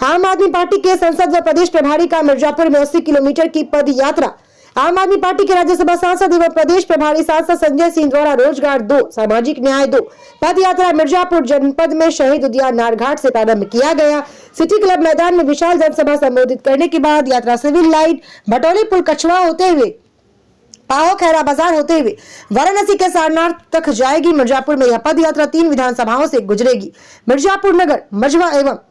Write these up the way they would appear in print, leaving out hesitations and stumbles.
आम आदमी पार्टी के संसद व प्रदेश प्रभारी का मिर्जापुर में 80 किलोमीटर की पद यात्रा। आम आदमी पार्टी के राज्यसभा सांसद एवं प्रदेश प्रभारी सांसद संजय सिंह द्वारा रोजगार 2 सामाजिक न्याय 2 पद यात्रा मिर्जापुर जनपद में शहीद उद्यान नारघाट से प्रारंभ किया गया। सिटी क्लब मैदान में विशाल जनसभा संबोधित करने के बाद यात्रा सिविल लाइन भटौली पुल कछवा होते हुए पाहो खैरा बाजार होते हुए वाराणसी के सारनाथ तक जाएगी। मिर्जापुर में यह पद यात्रा 3 विधानसभाओं से गुजरेगी। मिर्जापुर नगर, मझवा एवं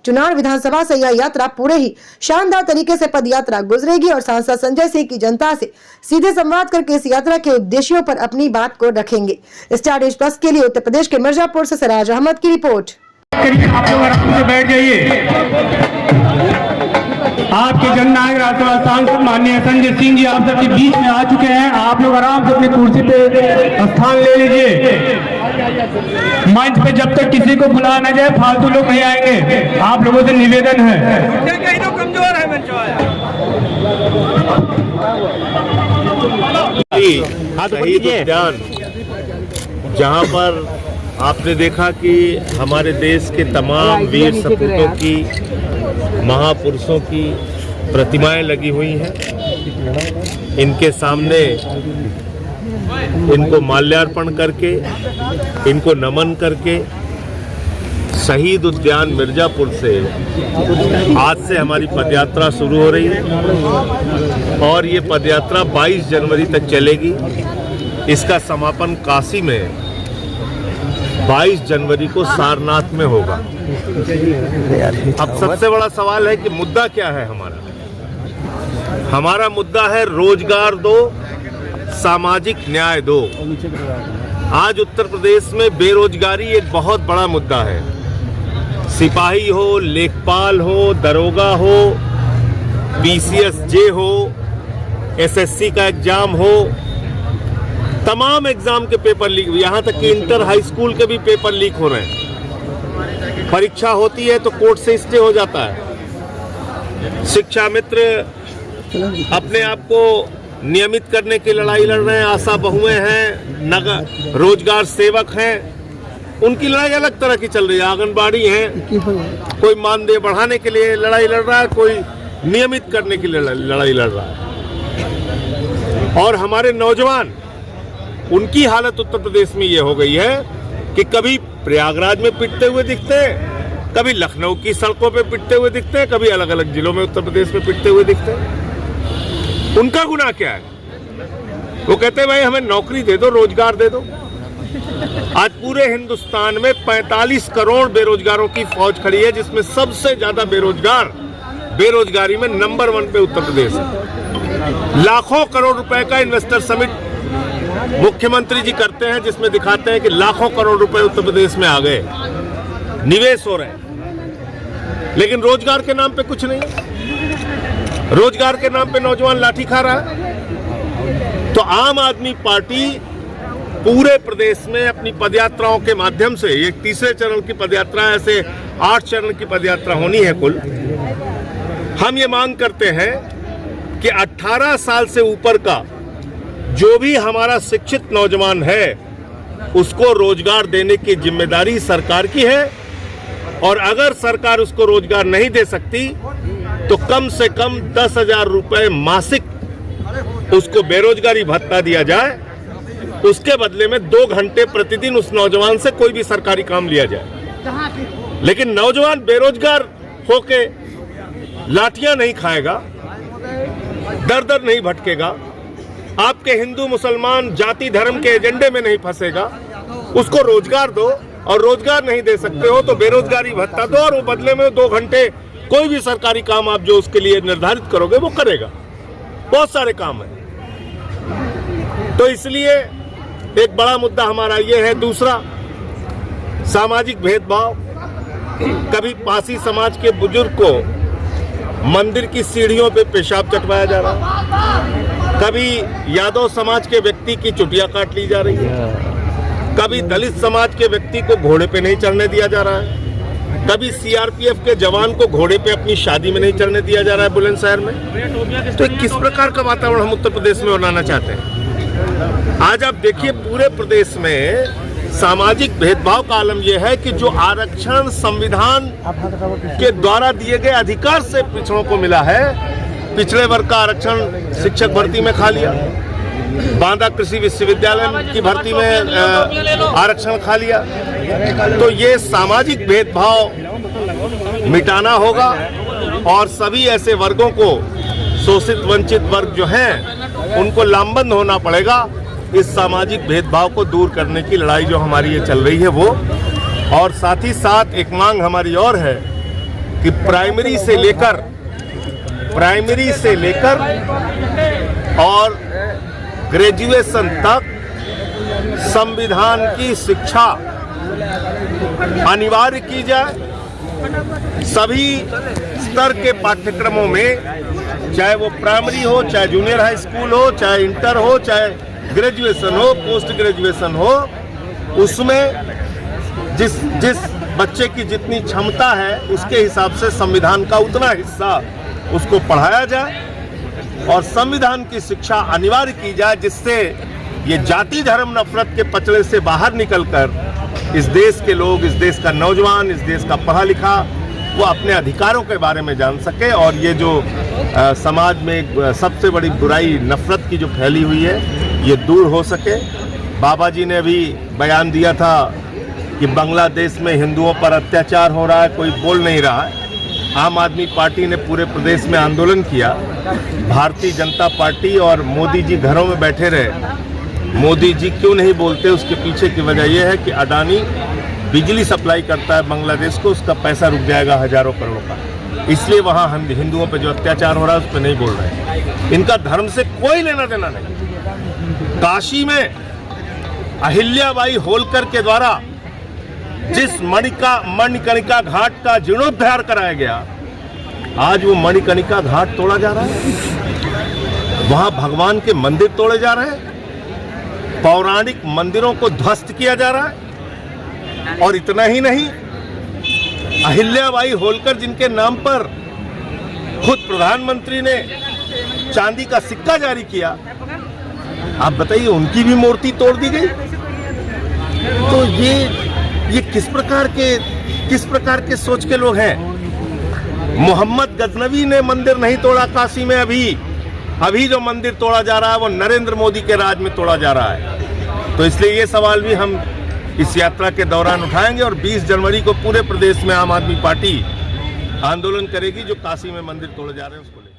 चुनार विधानसभा से यह यात्रा पूरे ही शानदार तरीके से पद यात्रा गुजरेगी और सांसद संजय सिंह की जनता से सीधे संवाद करके इस यात्रा के उद्देश्यों पर अपनी बात को रखेंगे। स्टार न्यूज़ प्लस के लिए उत्तर प्रदेश के मिर्जापुर से सिराज अहमद की रिपोर्ट। आप लोग आराम से बैठ जाइए। आपके जननायक राज्यसभा सांसद माननीय संजय सिंह जी आप सबके बीच में आ चुके हैं। आप लोग आराम से अपनी कुर्सी पे स्थान ले लीजिए। मंच पे जब तक किसी को बुलाया न जाए फालतू लोग नहीं आएंगे। आप लोगों से निवेदन है। कमजोर है शहीद उद्यान, जहाँ पर आपने देखा कि हमारे देश के तमाम वीर सपूतों की, महापुरुषों की प्रतिमाएं लगी हुई हैं। इनके सामने इनको माल्यार्पण करके, इनको नमन करके शहीद उद्यान मिर्जापुर से आज से हमारी पदयात्रा शुरू हो रही है और ये पदयात्रा 22 जनवरी तक चलेगी। इसका समापन काशी में 22 जनवरी को सारनाथ में होगा। अब सबसे बड़ा सवाल है कि मुद्दा क्या है हमारा मुद्दा है रोजगार दो, सामाजिक न्याय दो। आज उत्तर प्रदेश में बेरोजगारी एक बहुत बड़ा मुद्दा है। सिपाही हो, लेखपाल हो, दरोगा हो, PCSJ हो, SSC का एग्जाम हो, तमाम एग्जाम के पेपर लीक, यहाँ तक कि इंटर हाई स्कूल के भी पेपर लीक हो रहे हैं। परीक्षा होती है तो कोर्ट से स्टे हो जाता है। शिक्षा मित्र अपने आप को नियमित करने की लड़ाई लड़ रहे हैं। आशा बहुएं हैं, नगर रोजगार सेवक हैं, उनकी लड़ाई अलग तरह की चल रही है। आंगनबाड़ी हैं, कोई मानदेय बढ़ाने के लिए लड़ाई लड़ रहा है, कोई नियमित करने की लड़ाई लड़ रहा है। और हमारे नौजवान, उनकी हालत उत्तर प्रदेश में ये हो गई है कि कभी प्रयागराज में पिटते हुए दिखते हैं, कभी लखनऊ की सड़कों पे पिटते हुए दिखते हैं, कभी अलग अलग जिलों में उत्तर प्रदेश में पिटते हुए दिखते हैं। उनका गुनाह क्या है? वो कहते हैं भाई हमें नौकरी दे दो, रोजगार दे दो। आज पूरे हिंदुस्तान में 45 करोड़ बेरोजगारों की फौज खड़ी है, जिसमें सबसे ज्यादा बेरोजगारी में नंबर 1 पे उत्तर प्रदेश है। लाखों करोड़ रुपए का इन्वेस्टर समिट मुख्यमंत्री जी करते हैं, जिसमें दिखाते हैं कि लाखों करोड़ रुपए उत्तर प्रदेश में आ गए, निवेश हो रहे हैं। लेकिन रोजगार के नाम पे कुछ नहीं। रोजगार के नाम पे नौजवान लाठी खा रहा है। तो आम आदमी पार्टी पूरे प्रदेश में अपनी पदयात्राओं के माध्यम से, ये तीसरे चरण की पदयात्रा, ऐसे 8 चरण की पदयात्रा होनी है कुल। हम ये मांग करते हैं कि 18 साल से ऊपर का जो भी हमारा शिक्षित नौजवान है, उसको रोजगार देने की जिम्मेदारी सरकार की है। और अगर सरकार उसको रोजगार नहीं दे सकती तो कम से कम 10,000 रुपए मासिक उसको बेरोजगारी भत्ता दिया जाए। उसके बदले में 2 घंटे प्रतिदिन उस नौजवान से कोई भी सरकारी काम लिया जाए। लेकिन नौजवान बेरोजगार होके लाठियां नहीं खाएगा, दर दर नहीं भटकेगा, आपके हिंदू मुसलमान जाति धर्म के एजेंडे में नहीं फंसेगा। उसको रोजगार दो, और रोजगार नहीं दे सकते हो तो बेरोजगारी भत्ता दो, और वो बदले में 2 घंटे कोई भी सरकारी काम आप जो उसके लिए निर्धारित करोगे वो करेगा। बहुत सारे काम है। तो इसलिए एक बड़ा मुद्दा हमारा ये है। दूसरा, सामाजिक भेदभाव। कभी पासी समाज के बुजुर्ग को मंदिर की सीढ़ियों पे पेशाब चटवाया जा रहा है, कभी यादव समाज के व्यक्ति की चुटिया काट ली जा रही है, कभी दलित समाज के व्यक्ति को घोड़े पे नहीं चढ़ने दिया जा रहा है, कभी CRPF के जवान को घोड़े पे अपनी शादी में नहीं चढ़ने दिया जा रहा है बुलंदशहर में। तो किस प्रकार का वातावरण हम उत्तर प्रदेश में बनाना चाहते हैं? आज आप देखिए पूरे प्रदेश में सामाजिक भेदभाव का आलम यह है कि जो आरक्षण संविधान के द्वारा दिए गए अधिकार से पिछड़ों को मिला है, पिछड़े वर्ग का आरक्षण शिक्षक भर्ती में खा लिया, बांदा कृषि विश्वविद्यालय की भर्ती में आरक्षण खा लिया। तो ये सामाजिक भेदभाव मिटाना होगा और सभी ऐसे वर्गों को, शोषित वंचित वर्ग जो हैं, उनको लामबंद होना पड़ेगा। इस सामाजिक भेदभाव को दूर करने की लड़ाई जो हमारी ये चल रही है वो, और साथ ही साथ एक मांग हमारी और है कि प्राइमरी से लेकर और ग्रेजुएशन तक संविधान की शिक्षा अनिवार्य की जाए। सभी स्तर के पाठ्यक्रमों में, चाहे वो प्राइमरी हो, चाहे जूनियर हाई स्कूल हो, चाहे इंटर हो, चाहे ग्रेजुएशन हो, पोस्ट ग्रेजुएशन हो, उसमें जिस बच्चे की जितनी क्षमता है उसके हिसाब से संविधान का उतना हिस्सा उसको पढ़ाया जाए और संविधान की शिक्षा अनिवार्य की जाए, जिससे ये जाति धर्म नफरत के पचड़े से बाहर निकलकर इस देश के लोग, इस देश का नौजवान, इस देश का पढ़ा लिखा वो अपने अधिकारों के बारे में जान सके और ये जो समाज में सबसे बड़ी बुराई नफरत की जो फैली हुई है ये दूर हो सके। बाबा जी ने अभी बयान दिया था कि बांग्लादेश में हिंदुओं पर अत्याचार हो रहा है, कोई बोल नहीं रहा है। आम आदमी पार्टी ने पूरे प्रदेश में आंदोलन किया, भारतीय जनता पार्टी और मोदी जी घरों में बैठे रहे। मोदी जी क्यों नहीं बोलते, उसके पीछे की वजह यह है कि अडानी बिजली सप्लाई करता है बांग्लादेश को, उसका पैसा रुक जाएगा हजारों करोड़ का, इसलिए वहाँ हम हिंदुओं पे जो अत्याचार हो रहा है उस पर नहीं बोल रहे हैं। इनका धर्म से कोई लेना देना नहीं। काशी में अहिल्याबाई होलकर के द्वारा जिस मणिकर्णिका घाट का जीर्णोद्धार कराया गया, आज वो मणिकर्णिका घाट तोड़ा जा रहा है, वहां भगवान के मंदिर तोड़े जा रहे हैं, पौराणिक मंदिरों को ध्वस्त किया जा रहा है। और इतना ही नहीं, अहिल्याबाई होलकर जिनके नाम पर खुद प्रधानमंत्री ने चांदी का सिक्का जारी किया, आप बताइए उनकी भी मूर्ति तोड़ दी गई। तो ये किस प्रकार के सोच के लोग हैं। मोहम्मद गजनवी ने मंदिर नहीं तोड़ा काशी में, अभी जो मंदिर तोड़ा जा रहा है वो नरेंद्र मोदी के राज में तोड़ा जा रहा है। तो इसलिए ये सवाल भी हम इस यात्रा के दौरान उठाएंगे और 20 जनवरी को पूरे प्रदेश में आम आदमी पार्टी आंदोलन करेगी जो काशी में मंदिर तोड़े जा रहे हैं उसको लेकर।